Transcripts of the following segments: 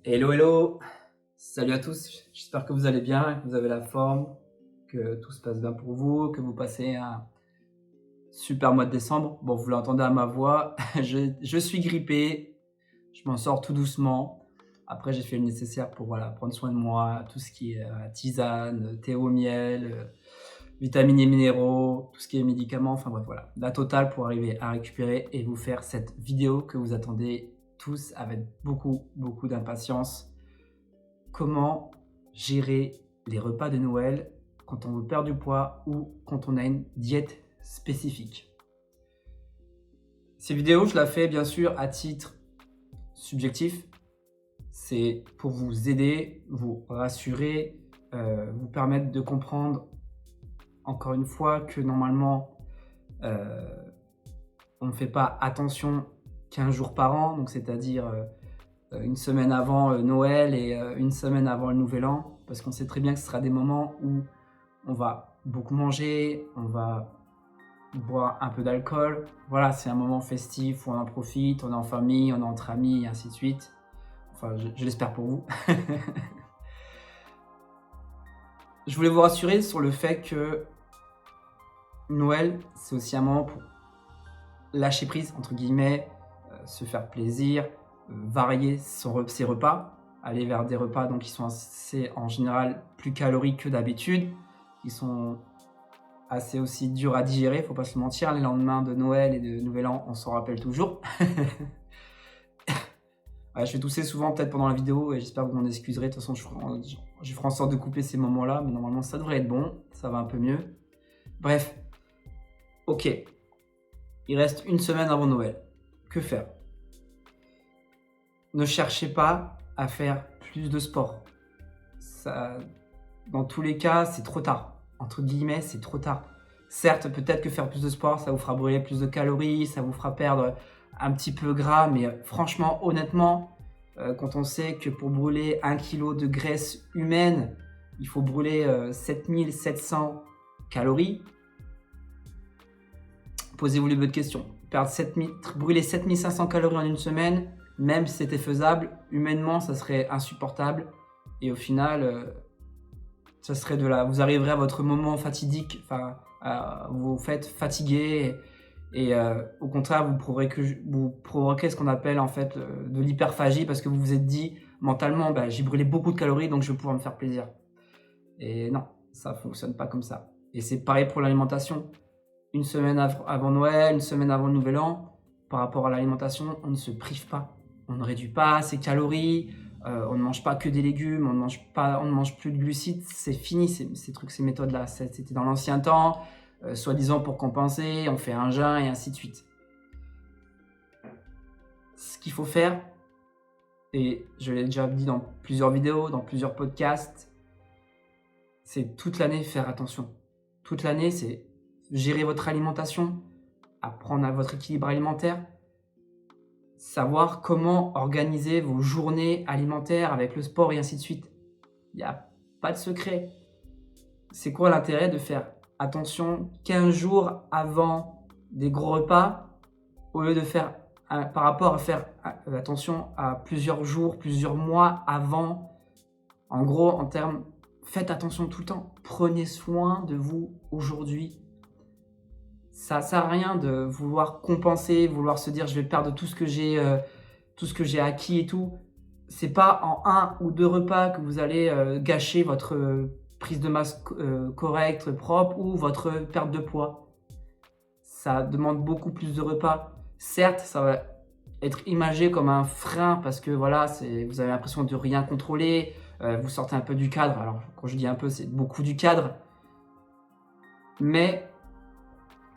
Hello, hello! Salut à tous, j'espère que vous allez bien, que vous avez la forme, que tout se passe bien pour vous, que vous passez un super mois de décembre. Bon, vous l'entendez à ma voix, je suis grippé, je m'en sors tout doucement. Après, j'ai fait le nécessaire pour voilà, prendre soin de moi, tout ce qui est tisane, thé au miel, vitamines et minéraux, tout ce qui est médicaments, enfin bref, voilà. La totale pour arriver à récupérer et vous faire cette vidéo que vous attendez tous avec beaucoup, beaucoup d'impatience. Comment gérer les repas de Noël quand on veut perdre du poids ou quand on a une diète spécifique. Ces vidéos, je la fais bien sûr à titre subjectif. C'est pour vous aider, vous rassurer, vous permettre de comprendre encore une fois que normalement on ne fait pas attention 15 jours par an, donc c'est-à-dire une semaine avant Noël et une semaine avant le Nouvel An, parce qu'on sait très bien que ce sera des moments où on va beaucoup manger, on va boire un peu d'alcool. Voilà, c'est un moment festif où on en profite, on est en famille, on est entre amis, et ainsi de suite. Enfin, je l'espère pour vous. Je voulais vous rassurer sur le fait que Noël, c'est aussi un moment pour lâcher prise, entre guillemets, se faire plaisir, varier ses repas, aller vers des repas donc, qui sont assez, en général plus caloriques que d'habitude, qui sont assez aussi durs à digérer, faut pas se mentir, les lendemains de Noël et de Nouvel An, on s'en rappelle toujours. Ouais, je vais tousser souvent peut-être pendant la vidéo et j'espère que vous m'en excuserez, de toute façon je ferai en sorte de couper ces moments-là, mais normalement ça devrait être bon, ça va un peu mieux. Bref, ok, il reste une semaine avant Noël, que faire? Ne cherchez pas à faire plus de sport. Ça, dans tous les cas, c'est trop tard. Entre guillemets, c'est trop tard. Certes, peut-être que faire plus de sport, ça vous fera brûler plus de calories, ça vous fera perdre un petit peu gras, mais franchement, honnêtement, quand on sait que pour brûler 1 kg de graisse humaine, il faut brûler 7700 calories, posez-vous les bonnes questions. Brûler 7500 calories en une semaine, même si c'était faisable, humainement, ça serait insupportable. Et au final, ça serait vous arriverez à votre moment fatidique, enfin, vous faites fatiguer et au contraire, vous provoquez ce qu'on appelle en fait de l'hyperphagie parce que vous vous êtes dit mentalement, bah, j'ai brûlé beaucoup de calories donc je vais pouvoir me faire plaisir. Et non, ça fonctionne pas comme ça. Et c'est pareil pour l'alimentation. Une semaine avant Noël, une semaine avant le Nouvel An, par rapport à l'alimentation, on ne se prive pas. On ne réduit pas ses calories, on ne mange pas que des légumes, on ne mange plus de glucides, c'est fini ces trucs, ces méthodes-là. C'était dans l'ancien temps, soi-disant pour compenser, on fait un jeûne et ainsi de suite. Ce qu'il faut faire, et je l'ai déjà dit dans plusieurs vidéos, dans plusieurs podcasts, c'est toute l'année faire attention. Toute l'année, c'est gérer votre alimentation, apprendre à votre équilibre alimentaire, savoir comment organiser vos journées alimentaires avec le sport et ainsi de suite. Il n'y a pas de secret. C'est quoi l'intérêt de faire attention 15 jours avant des gros repas au lieu de faire par rapport à faire attention à plusieurs jours, plusieurs mois avant. En gros, en termes, faites attention tout le temps. Prenez soin de vous aujourd'hui. Ça ne sert à rien de vouloir compenser, vouloir se dire je vais perdre tout ce que j'ai acquis et tout. C'est pas en 1 ou 2 repas que vous allez gâcher votre prise de masse correcte, propre ou votre perte de poids. Ça demande beaucoup plus de repas. Certes, ça va être imagé comme un frein parce que voilà, vous avez l'impression de rien contrôler, vous sortez un peu du cadre. Alors quand je dis un peu, c'est beaucoup du cadre. Mais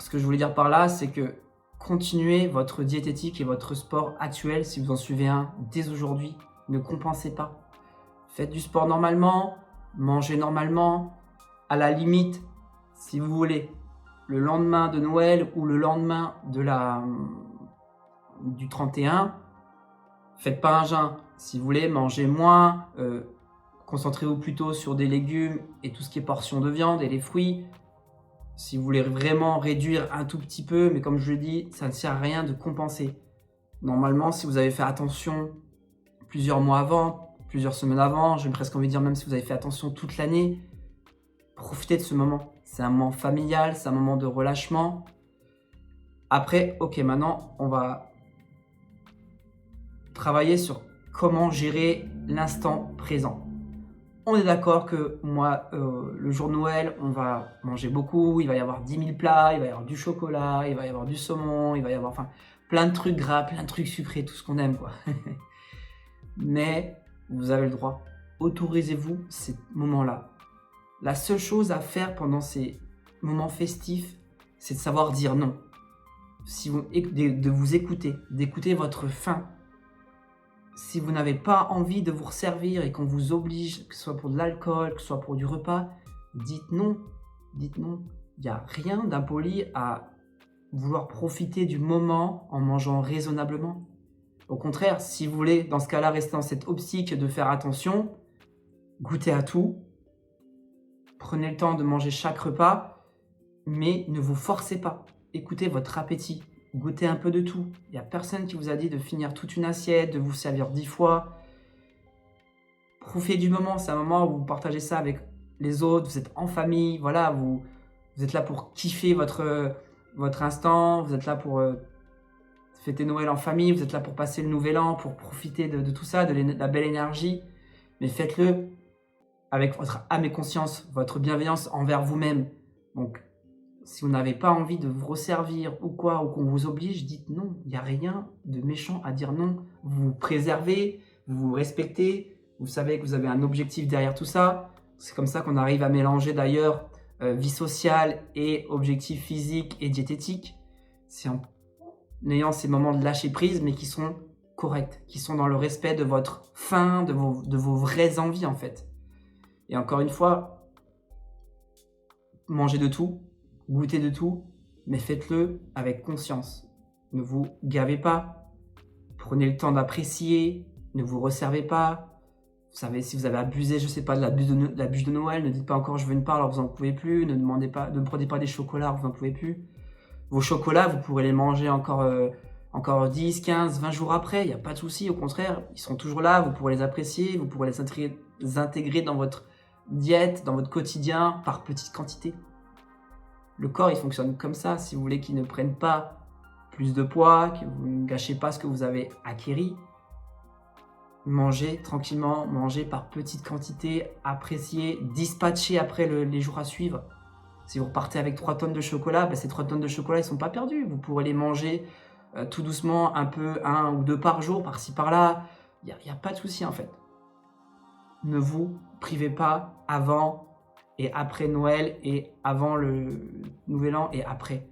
ce que je voulais dire par là, c'est que continuez votre diététique et votre sport actuel si vous en suivez un dès aujourd'hui. Ne compensez pas. Faites du sport normalement, mangez normalement. À la limite, si vous voulez, le lendemain de Noël ou le lendemain du 31, faites pas un jeûne. Si vous voulez, mangez moins, concentrez-vous plutôt sur des légumes et tout ce qui est portions de viande et les fruits. Si vous voulez vraiment réduire un tout petit peu, mais comme je le dis, ça ne sert à rien de compenser. Normalement, si vous avez fait attention plusieurs mois avant, plusieurs semaines avant, j'ai presque envie de dire même si vous avez fait attention toute l'année, profitez de ce moment. C'est un moment familial, c'est un moment de relâchement. Après, ok, maintenant, on va travailler sur comment gérer l'instant présent. On est d'accord que moi, le jour de Noël, on va manger beaucoup, il va y avoir 10 000 plats, il va y avoir du chocolat, il va y avoir du saumon, il va y avoir enfin, plein de trucs gras, plein de trucs sucrés, tout ce qu'on aime, quoi. Mais vous avez le droit. Autorisez-vous ces moments-là. La seule chose à faire pendant ces moments festifs, c'est de savoir dire non. De vous écouter, d'écouter votre faim. Si vous n'avez pas envie de vous resservir et qu'on vous oblige, que ce soit pour de l'alcool, que ce soit pour du repas, dites non. Dites non. Il n'y a rien d'impoli à vouloir profiter du moment en mangeant raisonnablement. Au contraire, si vous voulez, dans ce cas-là, rester dans cette optique de faire attention, goûtez à tout, prenez le temps de manger chaque repas, mais ne vous forcez pas. Écoutez votre appétit, goûtez un peu de tout. Il n'y a personne qui vous a dit de finir toute une assiette, de vous servir 10 fois. Profitez du moment, c'est un moment où vous partagez ça avec les autres, vous êtes en famille, voilà, vous êtes là pour kiffer votre instant, vous êtes là pour fêter Noël en famille, vous êtes là pour passer le nouvel an, pour profiter de tout ça, de la belle énergie, mais faites-le avec votre âme et conscience, votre bienveillance envers vous-même. Donc, si vous n'avez pas envie de vous resservir ou quoi, ou qu'on vous oblige, dites non. Il n'y a rien de méchant à dire non. Vous vous préservez, vous vous respectez, vous savez que vous avez un objectif derrière tout ça. C'est comme ça qu'on arrive à mélanger d'ailleurs vie sociale et objectifs physiques et diététiques. C'est en ayant ces moments de lâcher prise, mais qui sont corrects, qui sont dans le respect de votre faim, de vos vraies envies en fait. Et encore une fois, mangez de tout, goûtez de tout, mais faites-le avec conscience. Ne vous gavez pas, prenez le temps d'apprécier, ne vous resservez pas. Vous savez, si vous avez abusé, je sais pas, de la bûche de Noël, ne dites pas encore je veux une part alors vous n'en pouvez plus, ne me prenez pas des chocolats alors vous n'en pouvez plus. Vos chocolats, vous pourrez les manger encore 10, 15, 20 jours après, il n'y a pas de souci, au contraire, ils seront toujours là, vous pourrez les apprécier, vous pourrez les intégrer dans votre diète, dans votre quotidien, par petites quantités. Le corps, il fonctionne comme ça. Si vous voulez qu'il ne prenne pas plus de poids, que vous ne gâchez pas ce que vous avez acquis, mangez tranquillement, mangez par petites quantités, appréciez, dispatchez après les jours à suivre. Si vous repartez avec 3 tonnes de chocolat, ces 3 tonnes de chocolat, ils ne sont pas perdus. Vous pourrez les manger tout doucement, un peu, 1 ou 2 par jour, par-ci, par-là. Il n'y a pas de souci en fait. Ne vous privez pas avant et après Noël et avant le Nouvel An et après.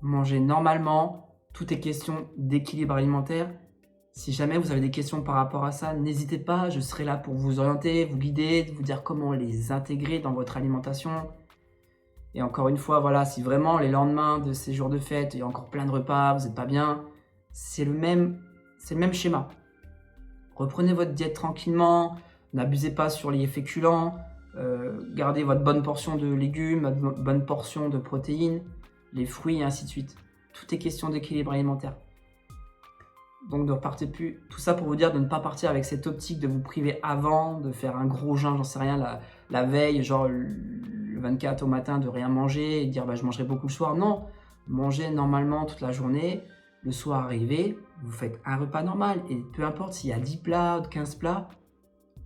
Mangez normalement. Tout est question d'équilibre alimentaire. Si jamais vous avez des questions par rapport à ça, n'hésitez pas. Je serai là pour vous orienter, vous guider, vous dire comment les intégrer dans votre alimentation. Et encore une fois, voilà, si vraiment les lendemains de ces jours de fête, il y a encore plein de repas, vous n'êtes pas bien, c'est le même schéma. Reprenez votre diète tranquillement, n'abusez pas sur les féculents, gardez votre bonne portion de légumes, votre bonne portion de protéines, les fruits et ainsi de suite. Tout est question d'équilibre alimentaire. Donc ne repartez plus. Tout ça pour vous dire de ne pas partir avec cette optique de vous priver avant, de faire un gros jeûne, j'en sais rien, la veille, genre le 24 au matin, de rien manger et de dire je mangerai beaucoup le soir. Non, mangez normalement toute la journée. Le soir arrivé, vous faites un repas normal. Et peu importe s'il y a 10 plats, 15 plats,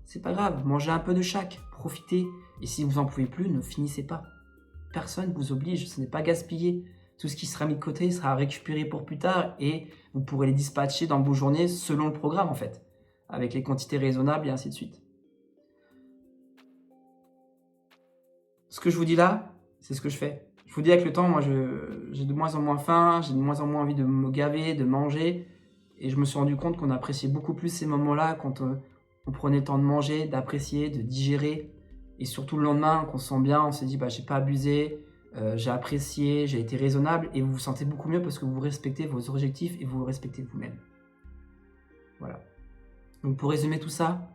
c'est pas grave. Mangez un peu de chaque, profitez. Et si vous en pouvez plus, ne finissez pas. Personne ne vous oblige, ce n'est pas gaspillé. Tout ce qui sera mis de côté sera récupéré pour plus tard et vous pourrez les dispatcher dans vos journées selon le programme en fait, avec les quantités raisonnables et ainsi de suite. Ce que je vous dis là, c'est ce que je fais. Je vous dis avec le temps, moi j'ai de moins en moins faim, j'ai de moins en moins envie de me gaver, de manger. Et je me suis rendu compte qu'on appréciait beaucoup plus ces moments-là quand on prenait le temps de manger, d'apprécier, de digérer. Et surtout le lendemain, qu'on se sent bien, on se dit j'ai pas abusé, j'ai apprécié, j'ai été raisonnable. Et vous vous sentez beaucoup mieux parce que vous respectez vos objectifs et vous vous respectez vous-même. Voilà. Donc pour résumer tout ça,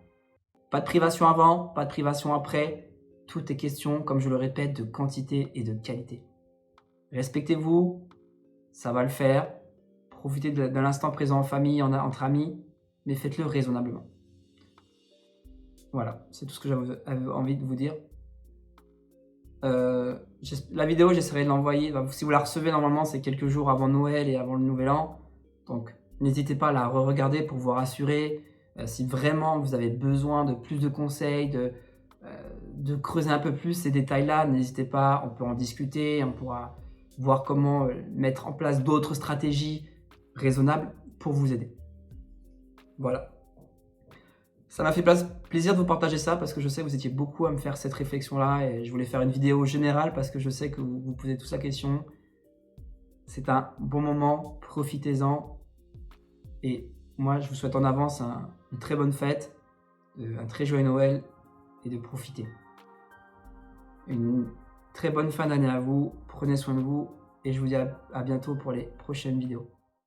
pas de privation avant, pas de privation après. Tout est question, comme je le répète, de quantité et de qualité. Respectez-vous, ça va le faire. Profitez de l'instant présent en famille, entre amis, mais faites-le raisonnablement. Voilà, c'est tout ce que j'avais envie de vous dire. La vidéo, j'essaierai de l'envoyer. Si vous la recevez, normalement, c'est quelques jours avant Noël et avant le Nouvel An. Donc, n'hésitez pas à la re-regarder pour vous rassurer. Si vraiment vous avez besoin de plus de conseils, de creuser un peu plus ces détails-là, n'hésitez pas, on peut en discuter, on pourra voir comment mettre en place d'autres stratégies raisonnables pour vous aider. Voilà. Ça m'a fait plaisir de vous partager ça parce que je sais que vous étiez beaucoup à me faire cette réflexion-là et je voulais faire une vidéo générale parce que je sais que vous posez tous la question. C'est un bon moment, profitez-en et moi je vous souhaite en avance une très bonne fête, un très joyeux Noël et de profiter. Une très bonne fin d'année à vous, prenez soin de vous et je vous dis à bientôt pour les prochaines vidéos.